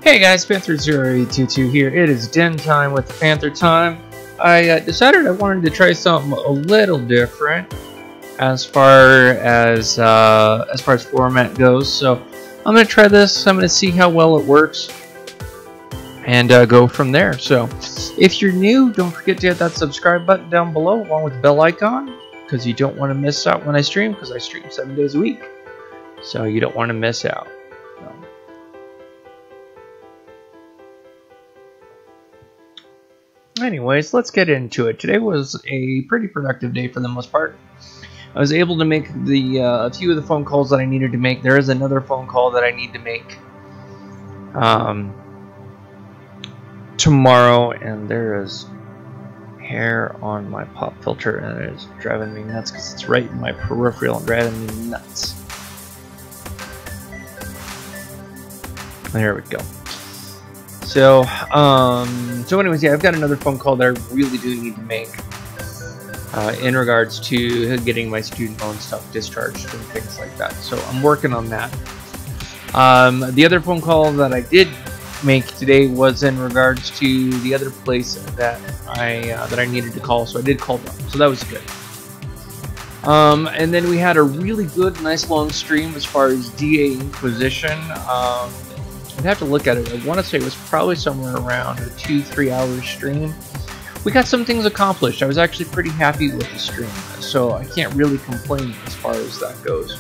Hey guys, Panther0822 here. It is den time with the Panther time. I decided I wanted to try something a little different as far as format goes. So I'm gonna try this. I'm gonna see how well it works and go from there. So if you're new, don't forget to hit that subscribe button down below along with the bell icon, because you don't want to miss out when I stream, because I stream 7 days a week. So you don't want to miss out. Anyways, let's get into it. Today was a pretty productive day for the most part. I was able to make a few of the phone calls that I needed to make. There is another phone call that I need to make tomorrow, and there is hair on my pop filter, and it is driving me nuts because it's right in my peripheral and driving me nuts. There we go. So, anyways, yeah, I've got another phone call that I really do need to make in regards to getting my student loan stuff discharged and things like that. So I'm working on that. The other phone call that I did make today was in regards to the other place that I needed to call. So I did call them. So that was good. And then we had a really good, nice long stream as far as DA Inquisition. I'd have to look at it. I want to say it was probably somewhere around a 2-3 hour stream. We got some things accomplished. I was actually pretty happy with the stream, so I can't really complain as far as that goes.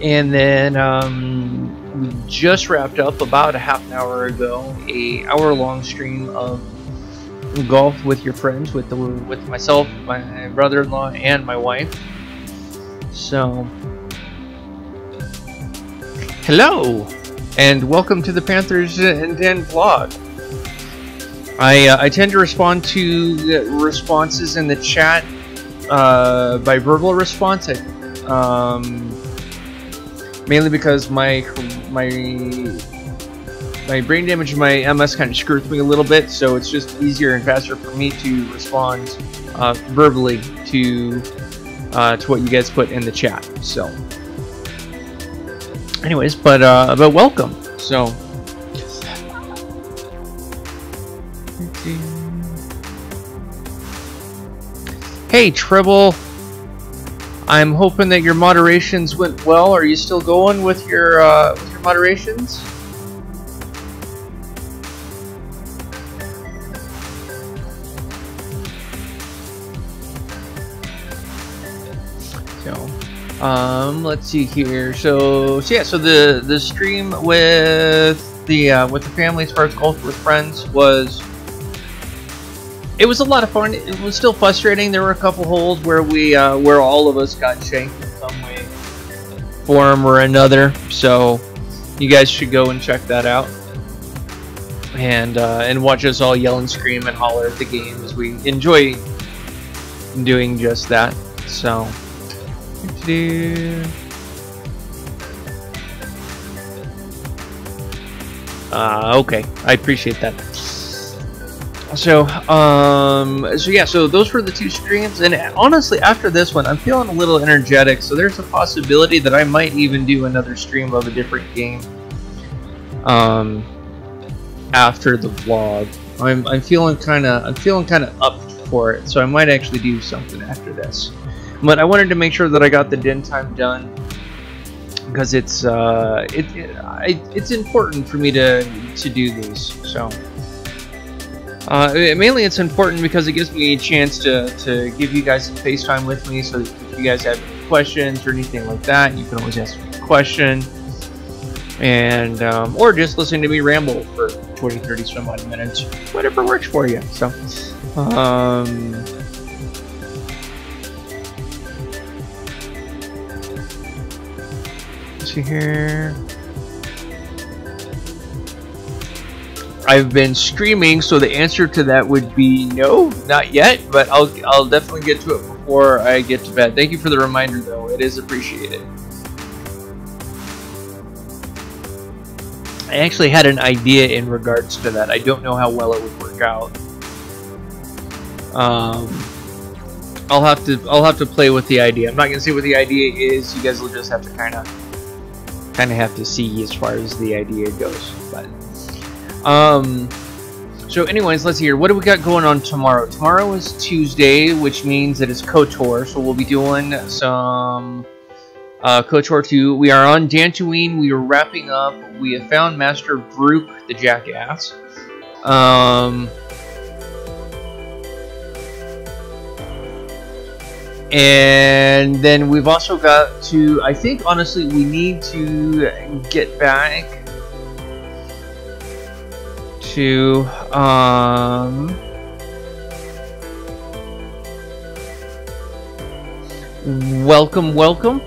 And then we just wrapped up about a half an hour ago a hour-long stream of golf with your friends, with myself, my brother-in-law, and my wife. So, hello, and welcome to the Panthers and Den vlog. I tend to respond to the responses in the chat by verbal response, mainly because my brain damage and my MS kind of screws me a little bit, so it's just easier and faster for me to respond verbally to what you guys put in the chat. So, anyways, but welcome. So, hey Tribble, I'm hoping that your moderations went well. Are you still going with your moderations? Let's see here. So yeah, so the stream with the family as far as golf with friends was a lot of fun. It was still frustrating. There were a couple holes where where all of us got shanked in some way, form or another. So you guys should go and check that out and watch us all yell and scream and holler at the game as we enjoy doing just that. So. Okay, I appreciate that. So yeah, so those were the two streams, and honestly, after this one, I'm feeling a little energetic, so there's a possibility that I might even do another stream of a different game after the vlog. I'm feeling kind of up for it, so I might actually do something after this. But I wanted to make sure that I got the den time done, because it's important for me to do these. So mainly it's important because it gives me a chance to give you guys some FaceTime with me, so that if you guys have questions or anything like that, you can always ask me a question, and or just listen to me ramble for 20-30 some odd minutes, whatever works for you. So here, I've been streaming, so the answer to that would be no, not yet, but I'll definitely get to it before I get to bed. Thank you for the reminder, though. It is appreciated. I actually had an idea in regards to that. I don't know how well it would work out. I'll have to play with the idea. I'm not gonna say what the idea is. You guys will just have to kind of have to see as far as the idea goes. But so anyways, let's see here. What do we got going on tomorrow? Tomorrow is Tuesday, which means that it's KOTOR. So we'll be doing some KOTOR 2. We are on Dantooine. We are wrapping up. We have found Master Brook the Jackass. And then we've also got to, I think honestly we need to get back to welcome.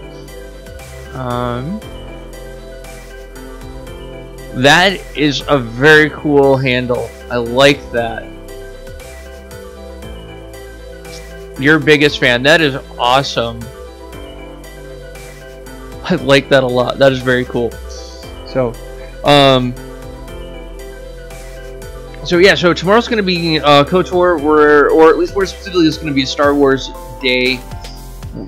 That is a very cool handle. I like that. Your biggest fan. That is awesome. I like that a lot. That is very cool. So, yeah. So tomorrow's going to be KOTOR, or at least more specifically, it's going to be a Star Wars day.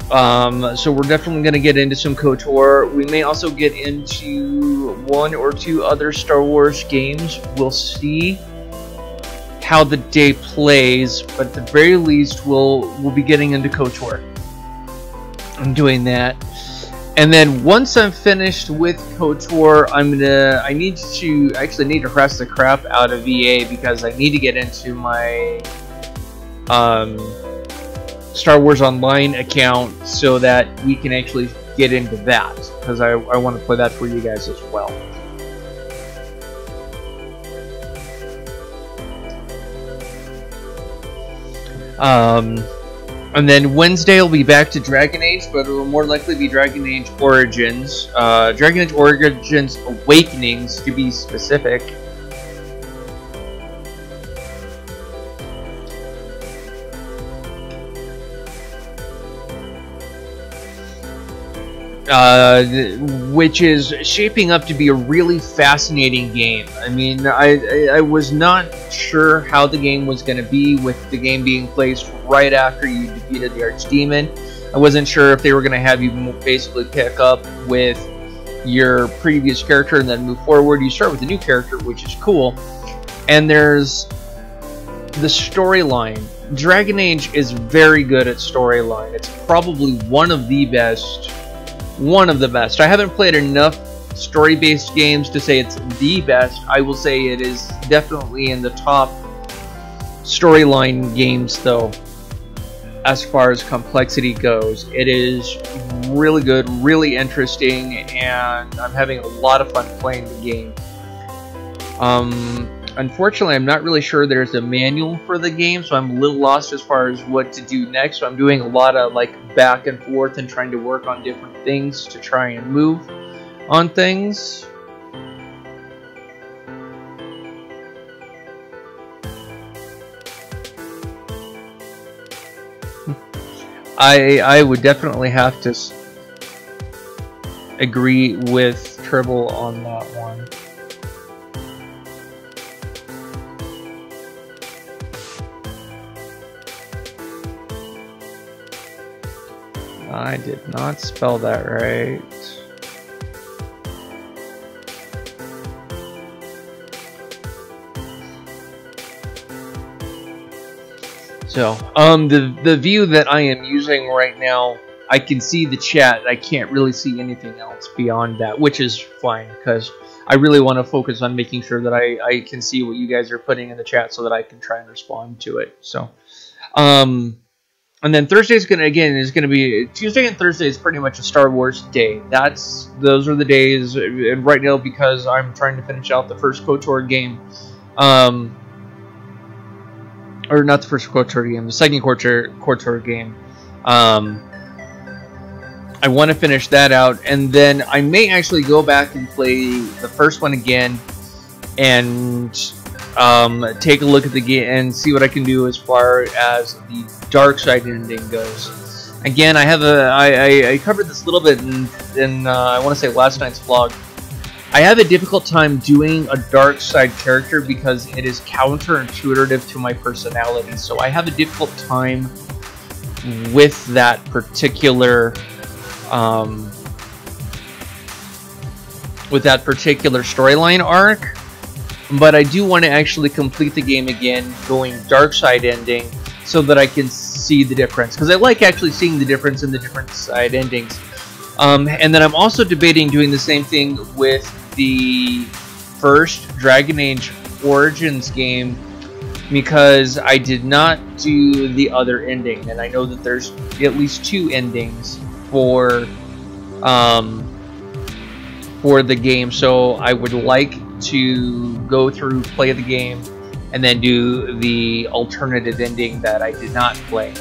So we're definitely going to get into some KOTOR. We may also get into 1 or 2 other Star Wars games. We'll see how the day plays, but at the very least we'll be getting into KOTOR. I'm doing that, and then once I'm finished with KOTOR, I need to harass the crap out of VA because I need to get into my Star Wars Online account so that we can actually get into that, because I want to play that for you guys as well. And then Wednesday will be back to Dragon Age, but it will more likely be Dragon Age Origins. Dragon Age Origins Awakenings, to be specific. Which is shaping up to be a really fascinating game. I mean, I was not sure how the game was going to be, with the game being placed right after you defeated the Archdemon. I wasn't sure if they were going to have you basically pick up with your previous character and then move forward. You start with a new character, which is cool. And there's the storyline. Dragon Age is very good at storyline. It's probably one of the best. I haven't played enough story-based games to say it's the best. I will say it is definitely in the top storyline games, though, as far as complexity goes. It is really good, really interesting, and I'm having a lot of fun playing the game. Unfortunately, I'm not really sure there's a manual for the game, so I'm a little lost as far as what to do next. So I'm doing a lot of like back and forth and trying to work on different things to try and move on things. I would definitely have to agree with Tribble on that one. I did not spell that right. So, the view that I am using right now, I can see the chat. I can't really see anything else beyond that, which is fine, because I really want to focus on making sure that I can see what you guys are putting in the chat so that I can try and respond to it. So, and then Thursday's gonna be Tuesday and Thursday is pretty much a Star Wars day. Those are the days, and right now because I'm trying to finish out the first KOTOR game, or not the first KOTOR game, the second KOTOR game. I want to finish that out, and then I may actually go back and play the first one again, and take a look at the game and see what I can do as far as the dark side ending goes. Again, I covered this a little bit in I want to say last night's vlog. I have a difficult time doing a dark side character because it is counterintuitive to my personality. So I have a difficult time with that particular storyline arc, but I do want to actually complete the game again, going dark side ending, so that I can see the difference, because I like actually seeing the difference in the different side endings. And then I'm also debating doing the same thing with the first Dragon Age Origins game, because I did not do the other ending, and I know that there's at least 2 endings for the game, so I would like to go through, play the game, and then do the alternative ending that I did not play.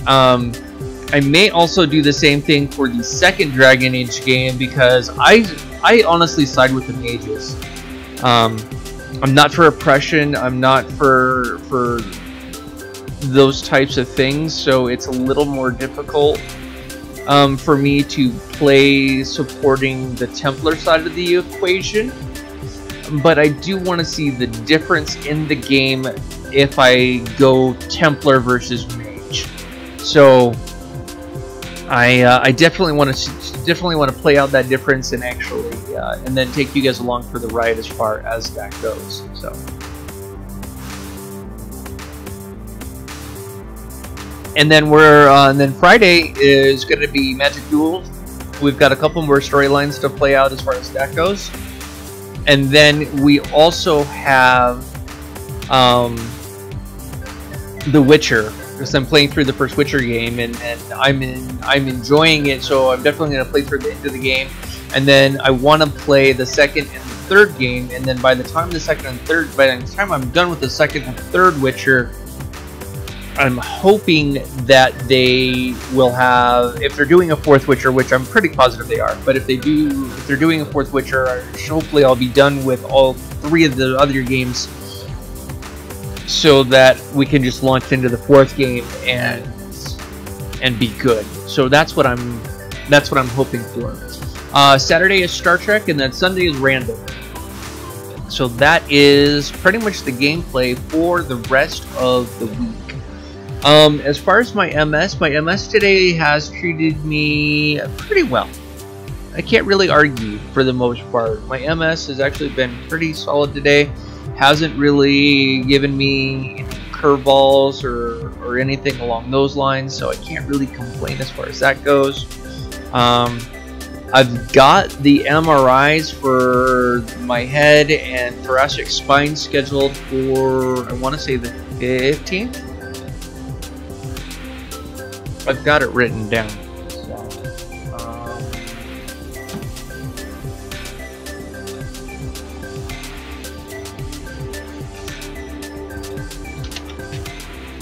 I may also do the same thing for the second Dragon Age game, because I honestly side with the mages. I'm not for oppression, I'm not for those types of things, so it's a little more difficult for me to play supporting the Templar side of the equation. But I do want to see the difference in the game if I go Templar versus Mage. So I definitely want to play out that difference and actually and then take you guys along for the ride as far as that goes. So. And then then Friday is going to be Magic Duel. We've got a couple more storylines to play out as far as that goes. And then we also have The Witcher, because I'm playing through the first Witcher game, and I'm enjoying it. So I'm definitely going to play through the end of the game, and then I want to play the second and the third game. And then by the time I'm done with the second and third Witcher, I'm hoping that they will have, if they're doing a fourth Witcher, which I'm pretty positive they are, but if they're doing a fourth Witcher, hopefully I'll be done with all 3 of the other games, so that we can just launch into the 4th game and be good. So that's what I'm hoping for. Saturday is Star Trek, and then Sunday is random. So that is pretty much the gameplay for the rest of the week. As far as my MS today has treated me pretty well. I can't really argue for the most part. My MS has actually been pretty solid today. Hasn't really given me any curveballs or anything along those lines, so I can't really complain as far as that goes. I've got the MRIs for my head and thoracic spine scheduled for, I want to say, the 15th. I've got it written down. So,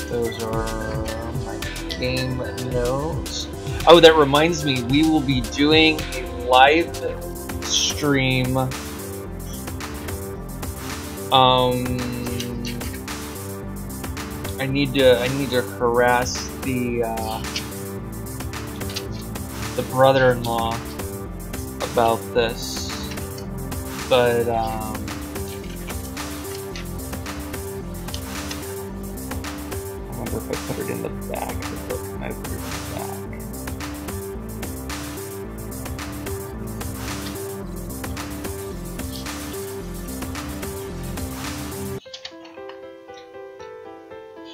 those are my game notes. Oh, that reminds me, we will be doing a live stream. I need to harass the brother-in-law about this, but I wonder if I put it in the back. I put it in the back.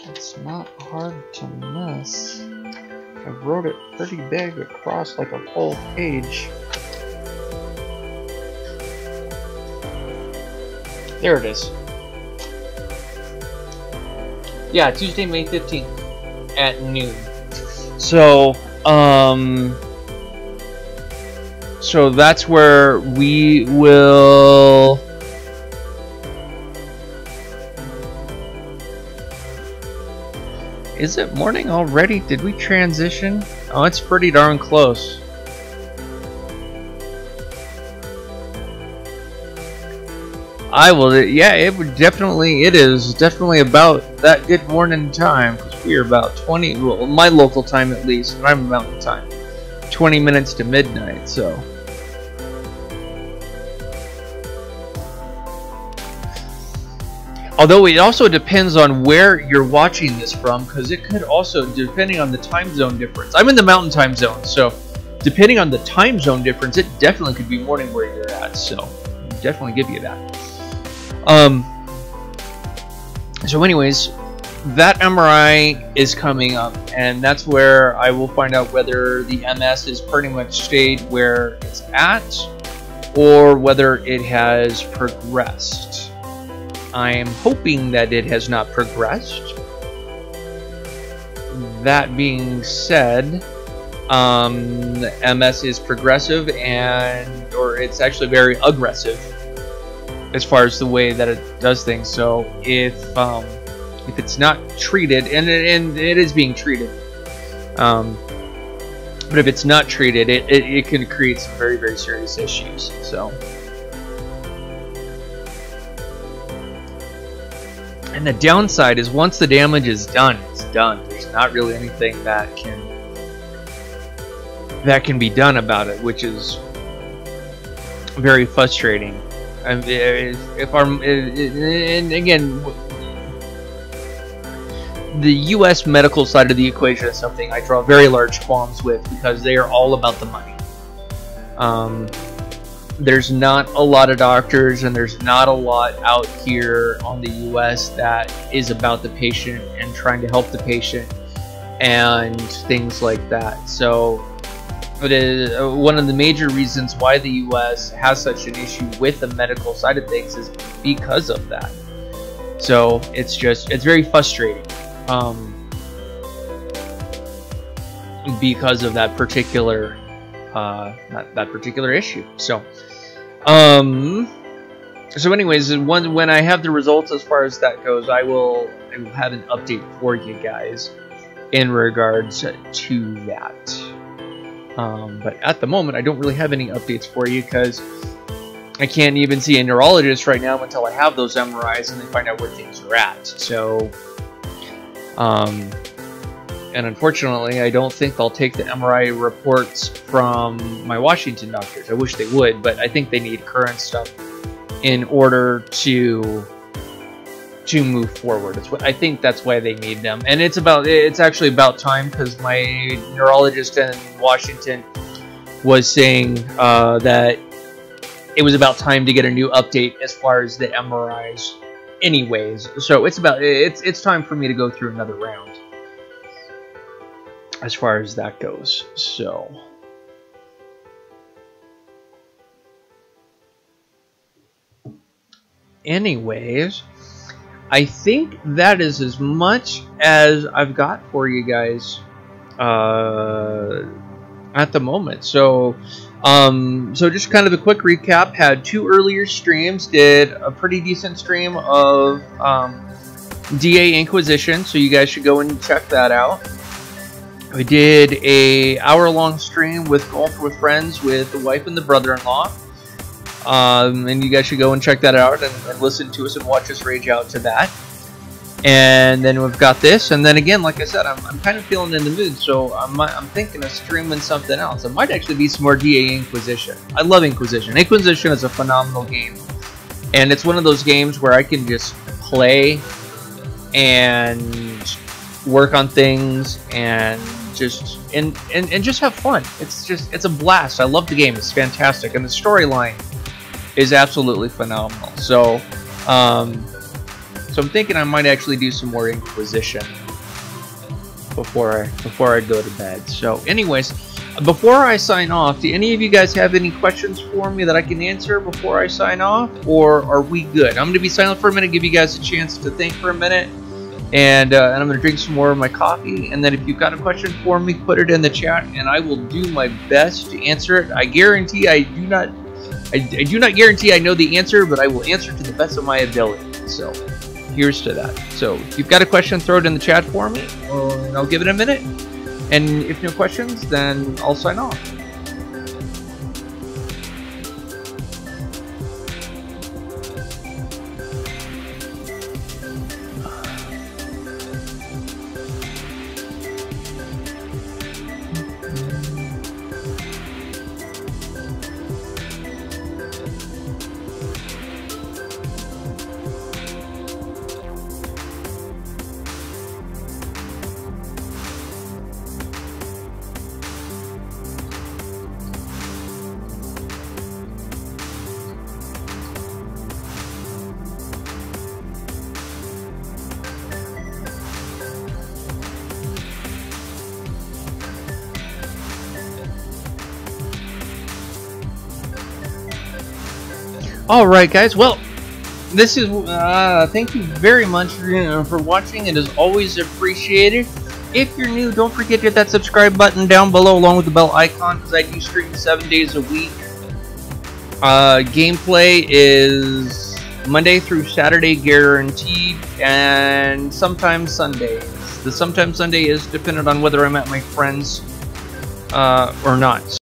It's not hard to miss. I wrote it pretty big across like a full page. There it is. Yeah, Tuesday, May 15th at noon. So, so that's where we will... Is it morning already? Did we transition? Oh, it's pretty darn close. I will, yeah, it is definitely about that good morning time, because we are about 20, well, my local time at least, and I'm mountain time, 20 minutes to midnight, so. Although it also depends on where you're watching this from, because it could also, depending on the time zone difference. I'm in the mountain time zone, so depending on the time zone difference, it definitely could be morning where you're at. So definitely give you that. So anyways, that MRI is coming up, and that's where I will find out whether the MS is pretty much stayed where it's at, or whether it has progressed. I am hoping that it has not progressed. That being said, MS is progressive, or it's actually very aggressive as far as the way that it does things. So if it's not treated, and it is being treated, but if it's not treated, it can create some very, very serious issues. So. And the downside is once the damage is done, it's done. There's not really anything that can be done about it, which is very frustrating. And again, the U.S. medical side of the equation is something I draw very large qualms with, because they are all about the money. There's not a lot of doctors, and there's not a lot out here on the U.S. that is about the patient and trying to help the patient and things like that. So it is one of the major reasons why the U.S. has such an issue with the medical side of things is because of that. So it's very frustrating because of that particular that particular issue. So anyways, when I have the results as far as that goes, I will have an update for you guys in regards to that. But at the moment, I don't really have any updates for you, because I can't even see a neurologist right now until I have those MRIs and they find out where things are at. So and unfortunately, I don't think they'll take the MRI reports from my Washington doctors. I wish they would, but I think they need current stuff in order to move forward. I think that's why they need them. And it's actually about time, because my neurologist in Washington was saying that it was about time to get a new update as far as the MRIs anyways. So it's time for me to go through another round as far as that goes. So anyways, I think that is as much as I've got for you guys at the moment. So just kind of a quick recap. Had 2 earlier streams, did a pretty decent stream of DA Inquisition, so you guys should go and check that out. We did a hour-long stream with Golf with Friends with the wife and the brother-in-law. And you guys should go and check that out and listen to us and watch us rage out to that. And then we've got this, and then again, like I said, I'm kind of feeling in the mood, so I'm thinking of streaming something else. It might actually be some more DA Inquisition. I love Inquisition. Inquisition is a phenomenal game, and it's one of those games where I can just play and work on things and just have fun. It's a blast. I love the game. It's fantastic, and the storyline is absolutely phenomenal. So so I'm thinking I might actually do some more Inquisition before I go to bed. So anyways, before I sign off, do any of you guys have any questions for me that I can answer before I sign off, or are we good? I'm going to be silent for a minute, give you guys a chance to think for a minute, and I'm going to drink some more of my coffee, and then if you've got a question for me, put it in the chat, and I will do my best to answer it. I guarantee I do not guarantee I know the answer, but I will answer to the best of my ability. So here's to that. So if you've got a question, throw it in the chat for me, and I'll give it a minute. And if no questions, then I'll sign off. All right, guys. Well, this is thank you very much for watching. It is always appreciated. If you're new, don't forget to hit that subscribe button down below along with the bell icon, because I do stream 7 days a week. Gameplay is Monday through Saturday guaranteed, and sometimes Sundays. The sometimes Sunday is dependent on whether I'm at my friends or not.